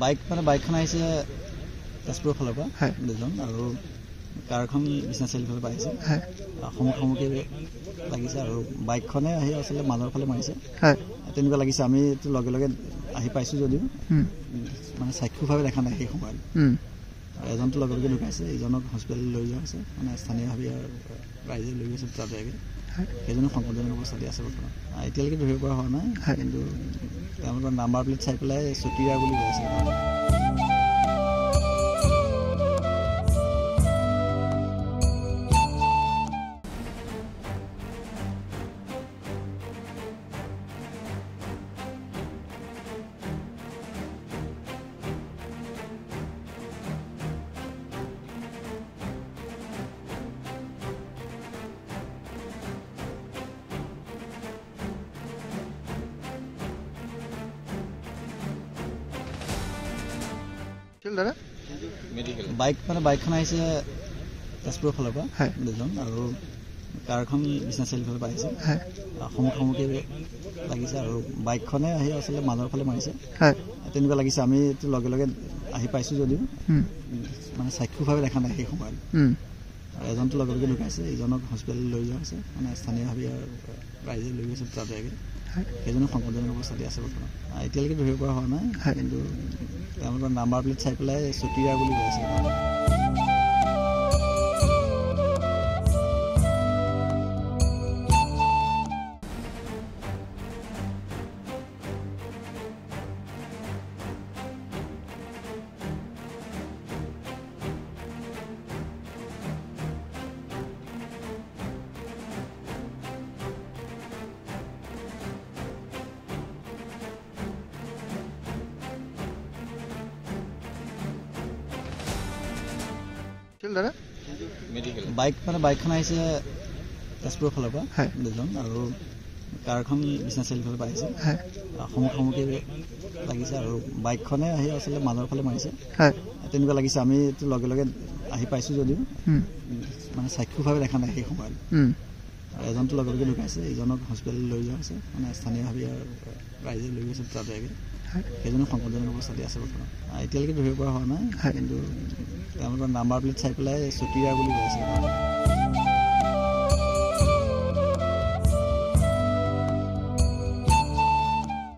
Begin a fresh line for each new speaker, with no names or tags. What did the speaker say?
Bike মানে বাইকখন আহিছে তেজপুৰৰ ফালৰ পৰা দুজন আৰু কাৰখন বিশ্বনাথ চাৰিআলিৰ ফালৰ পৰা আহিছে সন্মুখী লাগিছে আৰু বাইকখনে আহি আচলতে মাজৰ ফালে মাৰিছে তেনেকুৱা লাগিছে। আমি লগে লগে আহি পাইছোঁ যদিও মানে চাক্ষুভাৱে দেখা নাই সেই সময়ত। এজনটো লগে লগে ঢুকাইছে, ইজনক হস্পিটেল লৈ যোৱা হৈছে, মানে স্থানীয়ভাৱে ৰাইজে লৈ গৈছে তাতে। সেইজনো সংকটজনক অৱস্থাতে আছে বৰ্তমান। এতিয়ালৈকে ধৰিব পৰা হোৱা নাই, কিন্তু তেওঁলোকৰ নাম্বাৰ প্লেট চাই পেলাই চুতীয়া বুলি কৈছে। বাইক মানে বাইকখন আহিছে তেজপুৰৰ ফালৰ পৰা দুজন আৰু কাৰখন বিশ্বনাথ চাৰিআলিৰ ফালৰ পৰা আহিছে সন্মুখী লাগিছে আৰু বাইকখনে আহি আচলতে মাজৰ ফালে মাৰিছে তেনেকুৱা লাগিছে। আমি লগে লগে আহি পাইছোঁ যদিও মানে চাক্ষুভাৱে দেখা নাই সেই সময়ত। এজনটো লগে লগে ঢুকাইছে, ইজনক হস্পিটেল লৈ যোৱা হৈছে, মানে স্থানীয়ভাৱে ৰাইজে লৈ গৈছে তাতে। সেইজনো সংকটজনক অৱস্থাতে আছে বৰ্তমান। এতিয়ালৈকে ধৰিব পৰা হোৱা নাই, কিন্তু তেওঁলোকৰ নাম্বাৰ প্লেট চাই পেলাই চুতীয়া বুলি কৈছে। বাইক মানে বাইকখন আহিছে তেজপুৰৰ ফালৰ পৰা দুজন আৰু কাৰখন বিশ্বনাথ চাৰিআলিৰ ফালৰ পৰা আহিছে সন্মুখী লাগিছে আৰু বাইকখনে আহি আচলতে মাজৰ ফালে মাৰিছে তেনেকুৱা লাগিছে। আমি লগে লগে আহি পাইছোঁ যদিও মানে চাক্ষুভাৱে দেখা নাই সেই সময়ত। এজনটো লগে লগে ঢুকাইছে, ইজনক হস্পিটেল লৈ যোৱা হৈছে, মানে স্থানীয়ভাৱে ৰাইজে লৈ গৈছে তাতে। সেইজনো সংকটজনক অৱস্থাতে আছে বৰ্তমান। এতিয়ালৈকে ধৰিব পৰা হোৱা নাই, কিন্তু তেওঁলোকৰ নাম্বাৰ প্লেট চাই পেলাই চুতীয়া বুলি কৈছে।